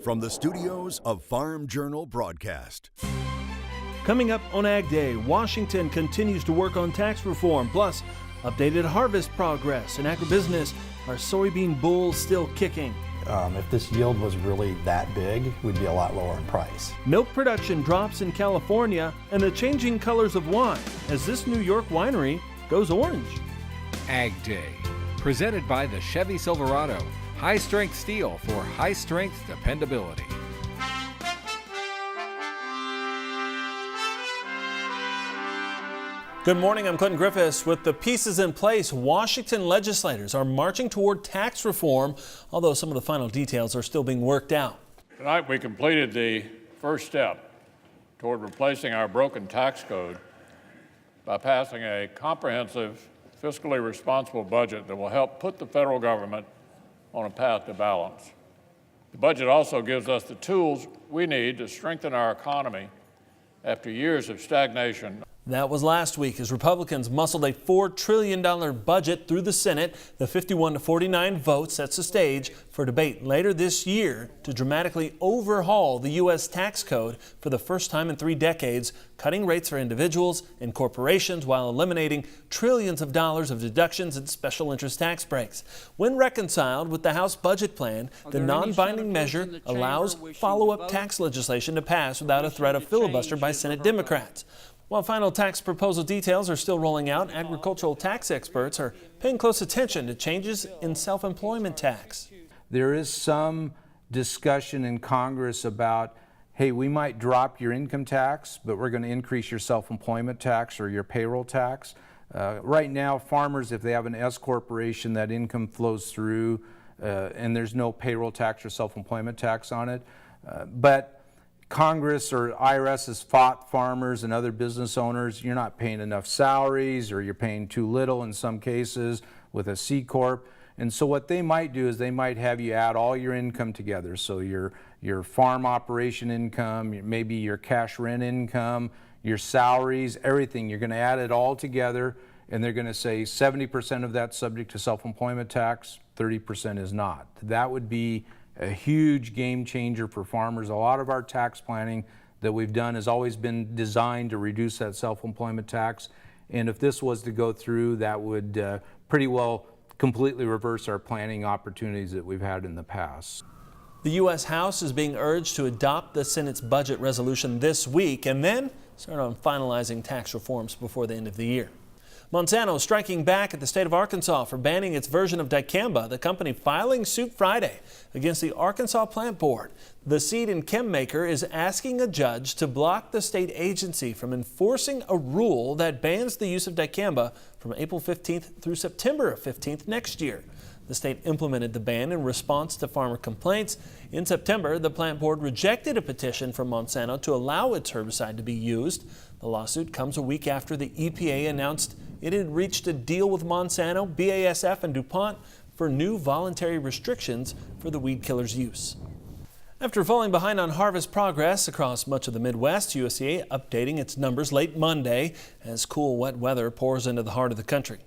from the studios of Farm Journal Broadcast. Coming up on Ag Day, Washington continues to work on tax reform, plus updated harvest progress. In agribusiness, are soybean bulls still kicking? If this yield was really that big, we'd be a lot lower in price. Milk production drops in California and the changing colors of wine as this New York winery goes orange. Ag Day, presented by the Chevy Silverado. High-strength steel for high-strength dependability. Good morning, I'm Clinton Griffiths. With the pieces in place, Washington legislators are marching toward tax reform, although some of the final details are still being worked out. Tonight we completed the first step toward replacing our broken tax code by passing a comprehensive, fiscally responsible budget that will help put the federal government on a path to balance. The budget also gives us the tools we need to strengthen our economy after years of stagnation. That was last week as Republicans muscled a $4 trillion budget through the Senate. The 51-49 vote sets the stage for debate later this year to dramatically overhaul the U.S. tax code for the first time in 3 decades, cutting rates for individuals and corporations while eliminating trillions of dollars of deductions and special interest tax breaks. When reconciled with the House budget plan, the non-binding measure allows follow-up tax legislation to pass without a threat of filibuster by Senate Democrats. While final tax proposal details are still rolling out, agricultural tax experts are paying close attention to changes in self-employment tax. There is some discussion in Congress about, hey, we might drop your income tax, but we're going to increase your self-employment tax or your payroll tax. Right now, farmers, if they have an S corporation, that income flows through and there's no payroll tax or self-employment tax on it. But Congress or IRS has fought farmers and other business owners. You're not paying enough salaries, or you're paying too little in some cases with a C Corp. And so what they might do is they might have you add all your income together. So your farm operation income, maybe your cash rent income, your salaries, everything. You're going to add it all together, and they're going to say 70% of that's subject to self-employment tax, 30% is not. That would be a huge game changer for farmers. A lot of our tax planning that we've done has always been designed to reduce that self-employment tax. And if this was to go through, that would pretty well completely reverse our planning opportunities that we've had in the past. The U.S. House is being urged to adopt the Senate's budget resolution this week and then start on finalizing tax reforms before the end of the year. Monsanto striking back at the state of Arkansas for banning its version of dicamba, the company filing suit Friday against the Arkansas Plant Board. The seed and chem maker is asking a judge to block the state agency from enforcing a rule that bans the use of dicamba from April 15th through September 15th next year. The state implemented the ban in response to farmer complaints. In September, the plant board rejected a petition from Monsanto to allow its herbicide to be used. The lawsuit comes a week after the EPA announced it had reached a deal with Monsanto, BASF, and DuPont for new voluntary restrictions for the weed killer's use. After falling behind on harvest progress across much of the Midwest, USDA updating its numbers late Monday as cool, wet weather pours into the heart of the country.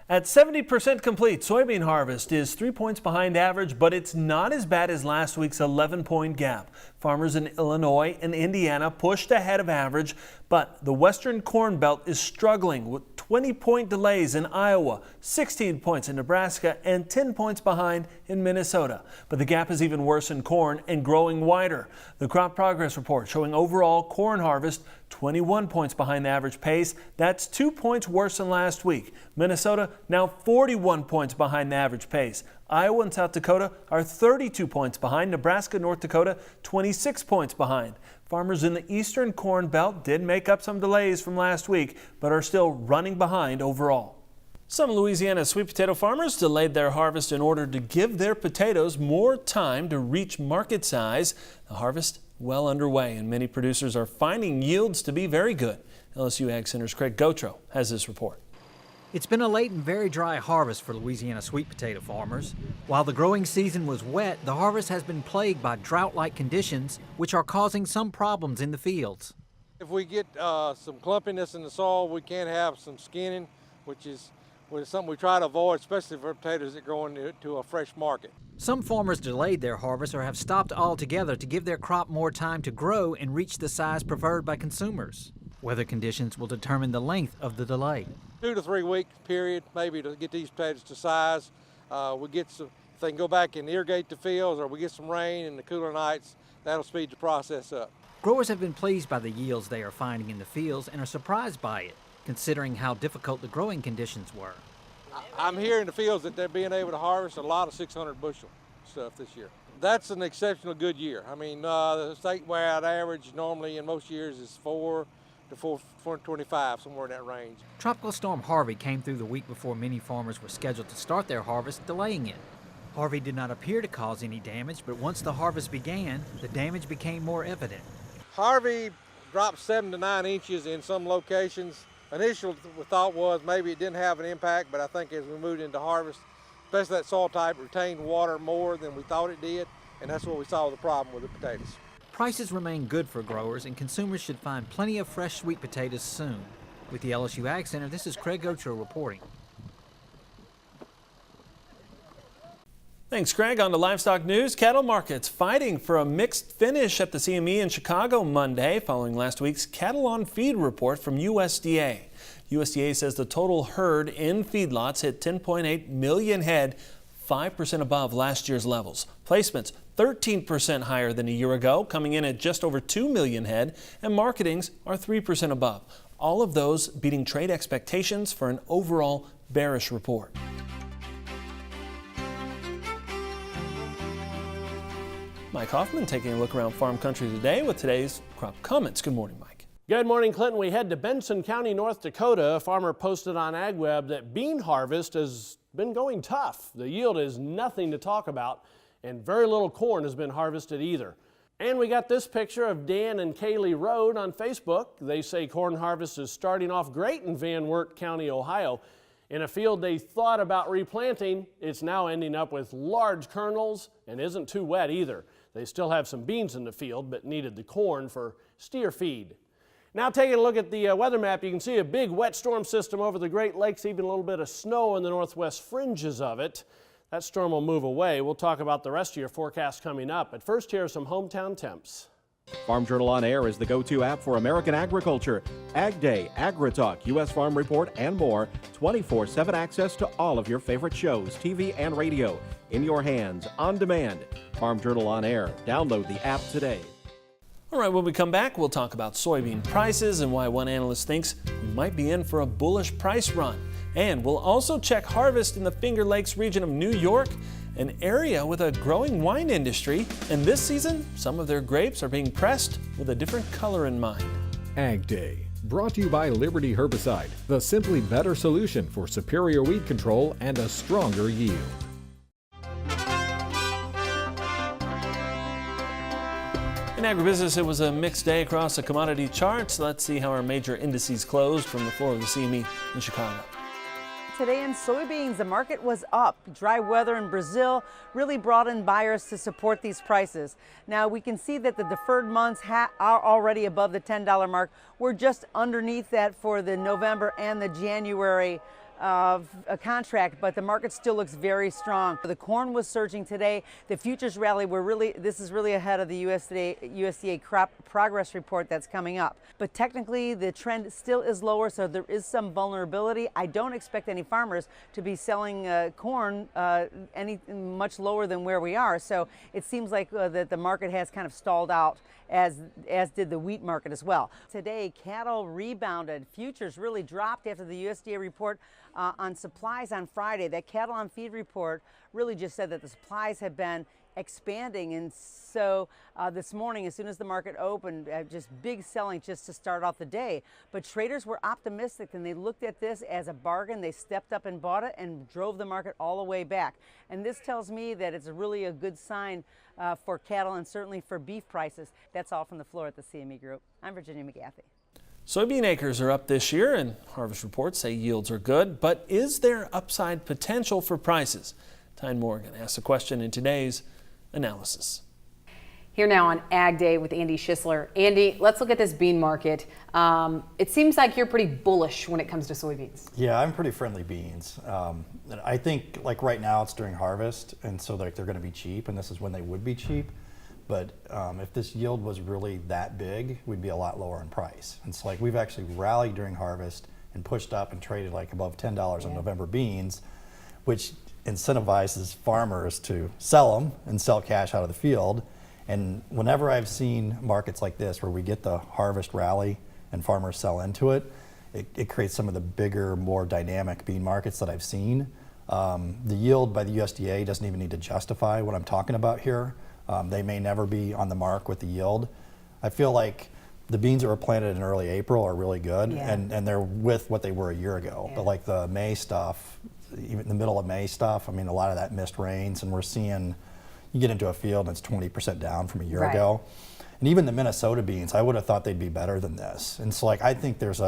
At 70% complete, soybean harvest is 3 points behind average, but it's not as bad as last week's 11-point gap. Farmers in Illinois and Indiana pushed ahead of average, but the western corn belt is struggling with 20-point delays in Iowa, 16 points in Nebraska, and 10 points behind in Minnesota. But the gap is even worse in corn and growing wider. The crop progress report showing overall corn harvest 21 points behind the average pace. That's 2 points worse than last week. Minnesota now 41 points behind the average pace. Iowa and South Dakota are 32 points behind. Nebraska, North Dakota, 26 points behind. Farmers in the eastern corn belt did make up some delays from last week, but are still running behind overall. Some Louisiana sweet potato farmers delayed their harvest in order to give their potatoes more time to reach market size. The harvest well underway, and many producers are finding yields to be very good. LSU Ag Center's Craig Gautreaux has this report. It's been a late and very dry harvest for Louisiana sweet potato farmers. While the growing season was wet, the harvest has been plagued by drought-like conditions, which are causing some problems in the fields. If we get some clumpiness in the soil, we can have some skinning, which It's something we try to avoid, especially for potatoes that go into a fresh market. Some farmers delayed their harvest or have stopped altogether to give their crop more time to grow and reach the size preferred by consumers. Weather conditions will determine the length of the delay. 2 to 3 week period, maybe, to get these potatoes to size. We get some, if they can go back and irrigate the fields, or we get some rain in the cooler nights, that'll speed the process up. Growers have been pleased by the yields they are finding in the fields and are surprised by it, considering how difficult the growing conditions were. I'm here in the fields that they're being able to harvest a lot of 600 bushel stuff this year. That's an exceptional good year. I mean, the statewide average normally in most years is 4 to 425, somewhere in that range. Tropical Storm Harvey came through the week before many farmers were scheduled to start their harvest, delaying it. Harvey did not appear to cause any damage, but once the harvest began, the damage became more evident. Harvey dropped 7 to 9 inches in some locations. Initial thought was maybe it didn't have an impact, but I think as we moved into harvest, especially that soil type retained water more than we thought it did, and that's what we saw the problem with the potatoes. Prices remain good for growers, and consumers should find plenty of fresh sweet potatoes soon. With the LSU Ag Center, this is Craig Ochoa reporting. Thanks, Craig. On to livestock news. Cattle markets fighting for a mixed finish at the CME in Chicago Monday following last week's cattle on feed report from USDA. USDA says the total herd in feedlots hit 10.8 million head, 5% above last year's levels. Placements 13% higher than a year ago, coming in at just over 2 million head, and marketings are 3% above. All of those beating trade expectations for an overall bearish report. Mike Hoffman taking a look around farm country today with today's crop comments. Good morning, Mike. Good morning, Clinton. We head to Benson County, North Dakota. A farmer posted on AgWeb that bean harvest has been going tough. The yield is nothing to talk about, and very little corn has been harvested either. And we got this picture of Dan and Kaylee Road on Facebook. They say corn harvest is starting off great in Van Wert County, Ohio. In a field they thought about replanting, it's now ending up with large kernels and isn't too wet either. They still have some beans in the field, but needed the corn for steer feed. Now taking a look at the weather map, you can see a big wet storm system over the Great Lakes, even a little bit of snow in the northwest fringes of it. That storm will move away. We'll talk about the rest of your forecast coming up. But first, here are some hometown temps. Farm Journal On Air is the go-to app for American agriculture. AgDay, AgriTalk, U.S. Farm Report, and more. 24/7 access to all of your favorite shows, TV and radio. In your hands, on demand. Farm Journal On Air. Download the app today. All right, when we come back, we'll talk about soybean prices and why one analyst thinks we might be in for a bullish price run. And we'll also check harvest in the Finger Lakes region of New York, an area with a growing wine industry. And this season, some of their grapes are being pressed with a different color in mind. AgDay, brought to you by Liberty Herbicide, the simply better solution for superior weed control and a stronger yield. In agribusiness, it was a mixed day across the commodity charts. Let's see how our major indices closed from the floor of the CME in Chicago. Today in soybeans, the market was up. Dry weather in Brazil really brought in buyers to support these prices. Now we can see that the deferred months are already above the $10 mark. We're just underneath that for the November and the January of a contract, but the market still looks very strong. The corn was surging today. The futures rally this is really ahead of the USDA crop progress report that's coming up. But technically the trend still is lower, so there is some vulnerability. I don't expect any farmers to be selling corn any much lower than where we are. So it seems like that the market has kind of stalled out, as did the wheat market as well. Today, cattle rebounded. Futures really dropped after the USDA report on supplies on Friday. That cattle on feed report really just said that the supplies have been expanding, and so this morning, as soon as the market opened, just big selling just to start off the day. But traders were optimistic, and they looked at this as a bargain. They stepped up and bought it and drove the market all the way back. And this tells me that it's really a good sign for cattle and certainly for beef prices. That's all from the floor at the CME Group. I'm Virginia McGaffey. Soybean acres are up this year, and harvest reports say yields are good. But is there upside potential for prices? Tyne Morgan asked the question in today's analysis. Here now on Ag Day with Andy Schisler. Andy, let's look at this bean market. It seems like you're pretty bullish when it comes to soybeans. Yeah, I'm pretty friendly beans. I think like right now it's during harvest, and so like they're going to be cheap, and this is when they would be cheap. But if this yield was really that big, we'd be a lot lower in price. And so like we've actually rallied during harvest and pushed up and traded like above $10 on November beans, which incentivizes farmers to sell them and sell cash out of the field. And whenever I've seen markets like this where we get the harvest rally and farmers sell into it, it creates some of the bigger, more dynamic bean markets that I've seen. The yield by the USDA doesn't even need to justify what I'm talking about here. They may never be on the mark with the yield. I feel like the beans that were planted in early April are really good, and they're with what they were a year ago. But like the May stuff, even the middle of May stuff, I mean, a lot of that missed rains, and we're seeing, you get into a field and it's 20% down from a year ago. And even the Minnesota beans, I would have thought they'd be better than this. And so like, I think there's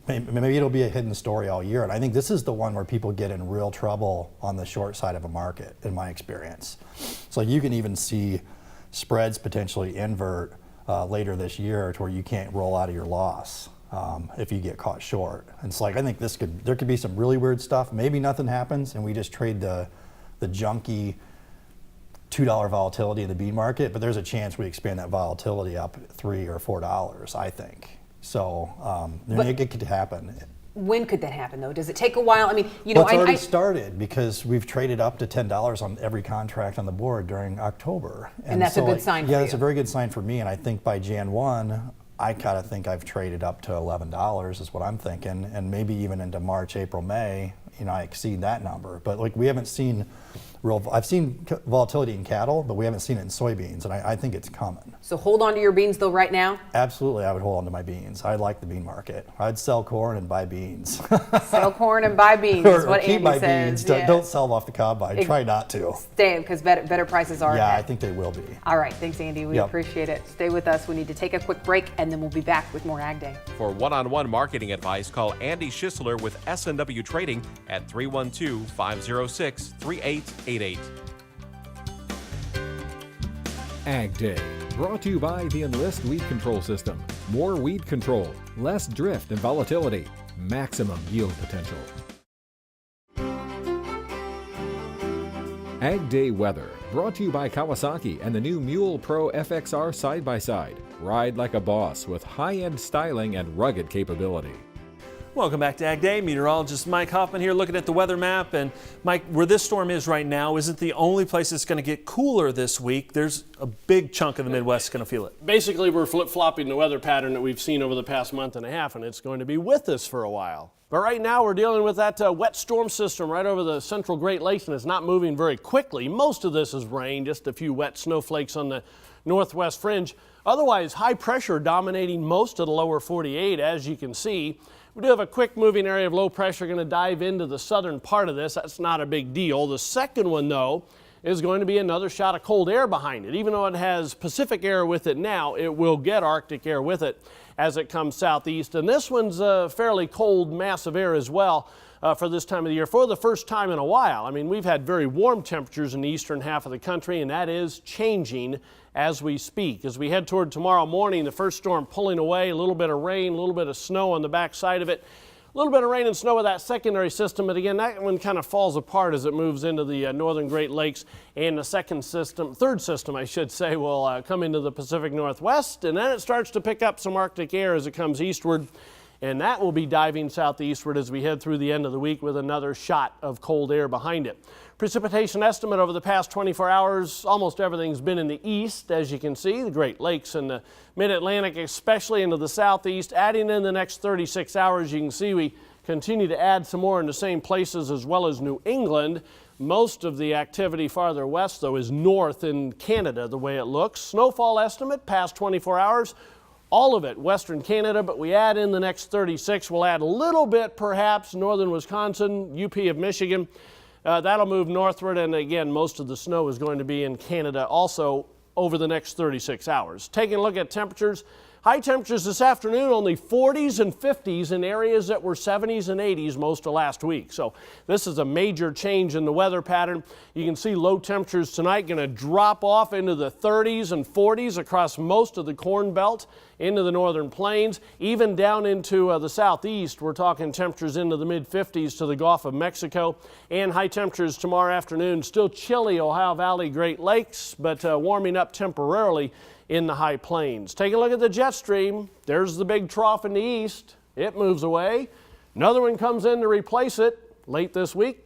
maybe it'll be a hidden story all year. And I think this is the one where people get in real trouble on the short side of a market, in my experience. So you can even see spreads potentially invert later this year to where you can't roll out of your loss if you get caught short. And so like, I think there could be some really weird stuff. Maybe nothing happens and we just trade the junky $2 volatility in the bean market, but there's a chance we expand that volatility up $3 or $4, I think. So it could happen. When could that happen, though? Does it take a while? I mean, you know, it's already started because we've traded up to $10 on every contract on the board during October. And that's so a good sign for you. Yeah, it's a very good sign for me. And I think by Jan 1, I kind of think I've traded up to $11 is what I'm thinking. And maybe even into March, April, May, you know, I exceed that number. But like we haven't seen I've seen volatility in cattle, but we haven't seen it in soybeans, and I think it's coming. So hold on to your beans, though, right now? Absolutely, I would hold on to my beans. I like the bean market. I'd sell corn and buy beans. Sell corn and buy beans is what keep Andy my says. beans. Don't sell them off the combine. Try not to. Stay, because better prices are Yeah, ahead. I think they will be. All right, thanks, Andy. We appreciate it. Stay with us. We need to take a quick break, and then we'll be back with more Ag Day. For one-on-one marketing advice, call Andy Schisler with S&W Trading at 312-506-3888. Ag Day, brought to you by the Enlist Weed Control System. More weed control, less drift and volatility, maximum yield potential. Ag Day weather, brought to you by Kawasaki and the new Mule Pro FXR side-by-side. Ride like a boss with high-end styling and rugged capability. Welcome back to Ag Day. Meteorologist Mike Hoffman here looking at the weather map. And Mike, where this storm is right now isn't the only place it's going to get cooler this week. There's a big chunk of the Midwest going to feel it. Basically, we're flip-flopping the weather pattern that we've seen over the past month and a half, and it's going to be with us for a while. But right now, we're dealing with that wet storm system right over the central Great Lakes, and it's not moving very quickly. Most of this is rain, just a few wet snowflakes on the northwest fringe. Otherwise, high pressure dominating most of the lower 48, as you can see. We do have a quick moving area of low pressure going to dive into the southern part of this. That's not a big deal. The second one, though, is going to be another shot of cold air behind it. Even though it has Pacific air with it now, it will get Arctic air with it as it comes southeast. And this one's a fairly cold mass of air as well for this time of the year for the first time in a while. I mean, we've had very warm temperatures in the eastern half of the country, and that is changing as we speak. As we head toward tomorrow morning, the first storm pulling away, a little bit of rain, a little bit of snow on the backside of it. A little bit of rain and snow with that secondary system, but again, that one kind of falls apart as it moves into the northern Great Lakes, and the third system, I should say, will come into the Pacific Northwest, and then it starts to pick up some Arctic air as it comes eastward, and that will be diving southeastward as we head through the end of the week with another shot of cold air behind it. Precipitation estimate over the past 24 hours, almost everything's been in the east, as you can see, the Great Lakes and the Mid-Atlantic, especially into the southeast. Adding in the next 36 hours, you can see we continue to add some more in the same places as well as New England. Most of the activity farther west, though, is north in Canada, the way it looks. Snowfall estimate, past 24 hours, all of it western Canada, but we add in the next 36. We'll add a little bit, perhaps, northern Wisconsin, UP of Michigan. That'll move northward, and again, most of the snow is going to be in Canada also over the next 36 hours. Taking a look at temperatures, High temperatures this afternoon, only 40s and 50s in areas that were 70s and 80s most of last week. So this is a major change in the weather pattern. You can see low temperatures tonight going to drop off into the 30s and 40s across most of the Corn Belt, into the northern plains, even down into the southeast. We're talking temperatures into the mid-50s to the Gulf of Mexico, and high temperatures tomorrow afternoon. Still chilly Ohio Valley, Great Lakes, but warming up temporarily in the high plains. Take a look at the jet stream. There's the big trough in the east. It moves away. Another one comes in to replace it late this week.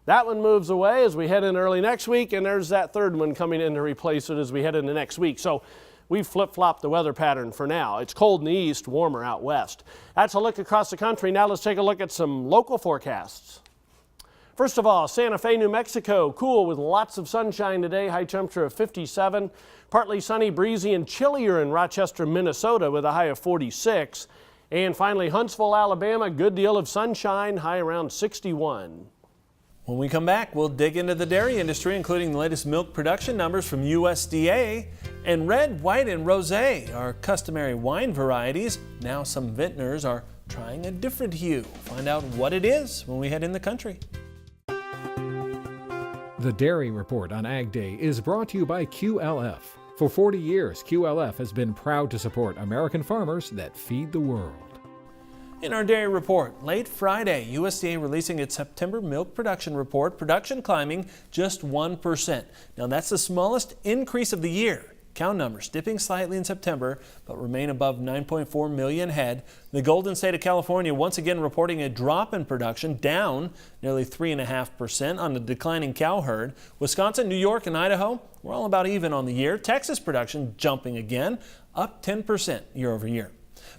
That one moves away as we head in early next week, and there's that third one coming in to replace it as we head into next week. So we've flip-flopped the weather pattern for now. It's cold in the east, warmer out west. That's a look across the country. Now let's take a look at some local forecasts. First of all, Santa Fe, New Mexico, cool with lots of sunshine today, high temperature of 57. Partly sunny, breezy, and chillier in Rochester, Minnesota with a high of 46. And finally, Huntsville, Alabama, good deal of sunshine, high around 61. When we come back, we'll dig into the dairy industry, including the latest milk production numbers from USDA. And red, white, and rosé are customary wine varieties. Now some vintners are trying a different hue. Find out what it is when we head in the country. The Dairy Report on Ag Day is brought to you by QLF. For 40 years, QLF has been proud to support American farmers that feed the world. In our dairy report, late Friday, USDA releasing its September milk production report, production climbing just 1%. Now that's the smallest increase of the year. Cow numbers dipping slightly in September, but remain above 9.4 million head. The Golden State of California once again reporting a drop in production, down nearly 3.5% on the declining cow herd. Wisconsin, New York, and Idaho, we're all about even on the year. Texas production jumping again, up 10% year over year.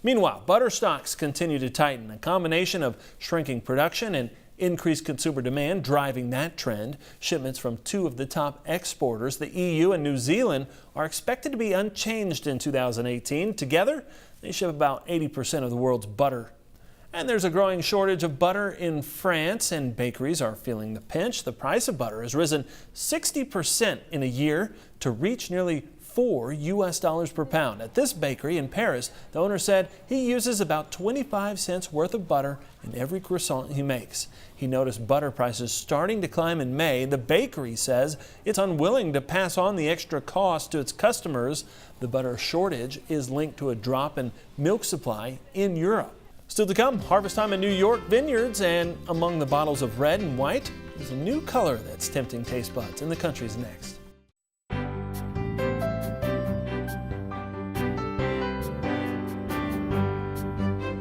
Meanwhile, butter stocks continue to tighten, a combination of shrinking production and increased consumer demand driving that trend. Shipments from two of the top exporters, the EU and New Zealand, are expected to be unchanged in 2018. Together, they ship about 80% of the world's butter. And there's a growing shortage of butter in France, and bakeries are feeling the pinch. The price of butter has risen 60% in a year to reach nearly $4 per pound. At this bakery in Paris, the owner said he uses about 25 cents worth of butter in every croissant he makes. He noticed butter prices starting to climb in May. The bakery says it's unwilling to pass on the extra cost to its customers. The butter shortage is linked to a drop in milk supply in Europe. Still to come, harvest time in New York vineyards, and among the bottles of red and white is a new color that's tempting taste buds. In the country's next.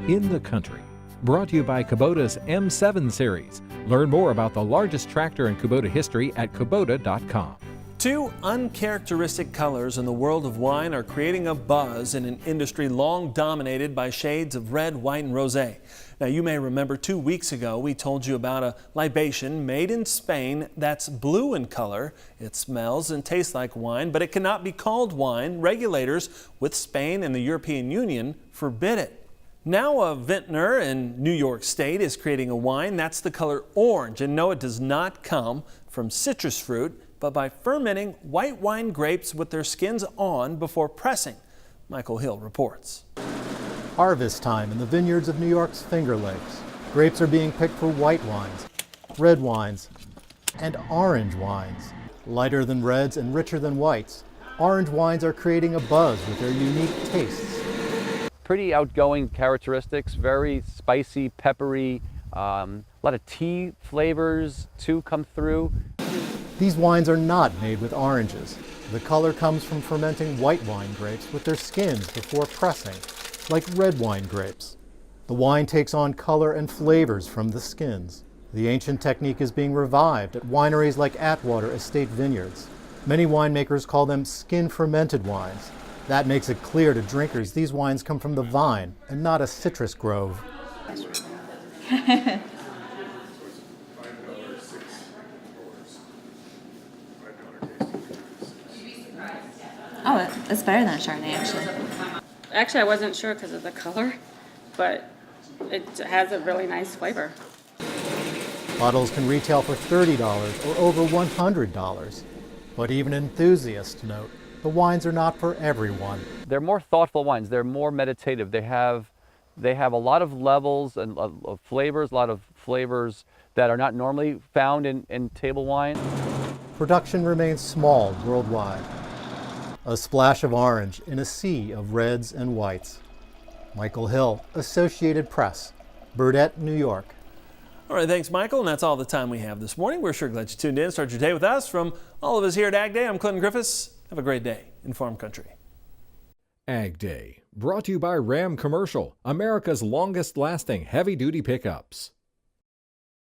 In the Country, brought to you by Kubota's M7 series. Learn more about the largest tractor in Kubota history at Kubota.com. Two uncharacteristic colors in the world of wine are creating a buzz in an industry long dominated by shades of red, white, and rosé. Now, you may remember 2 weeks ago we told you about a libation made in Spain that's blue in color. It smells and tastes like wine, but it cannot be called wine. Regulators with Spain and the European Union forbid it. Now a vintner in New York State is creating a wine that's the color orange, and no, it does not come from citrus fruit, but by fermenting white wine grapes with their skins on before pressing. Michael Hill reports. Harvest time in the vineyards of New York's Finger Lakes. Grapes are being picked for white wines, red wines, and orange wines. Lighter than reds and richer than whites, orange wines are creating a buzz with their unique tastes. Pretty outgoing characteristics, very spicy, peppery, a lot of tea flavors too come through. These wines are not made with oranges. The color comes from fermenting white wine grapes with their skins before pressing, like red wine grapes. The wine takes on color and flavors from the skins. The ancient technique is being revived at wineries like Atwater Estate Vineyards. Many winemakers call them skin-fermented wines. That makes it clear to drinkers these wines come from the vine and not a citrus grove. Oh, it's better than a Chardonnay, actually. Actually, I wasn't sure because of the color, but it has a really nice flavor. Bottles can retail for $30 or over $100, but even enthusiasts note the wines are not for everyone. They're more thoughtful wines. They're more meditative. They have a lot of levels and of flavors, a lot of flavors that are not normally found in table wine. Production remains small worldwide. A splash of orange in a sea of reds and whites. Michael Hill, Associated Press, Burdett, New York. All right, thanks, Michael. And that's all the time we have this morning. We're sure glad you tuned in. Start your day with us. From all of us here at AgDay, I'm Clinton Griffiths. Have a great day in farm country. AgDay, brought to you by Ram Commercial, America's longest lasting heavy duty pickups.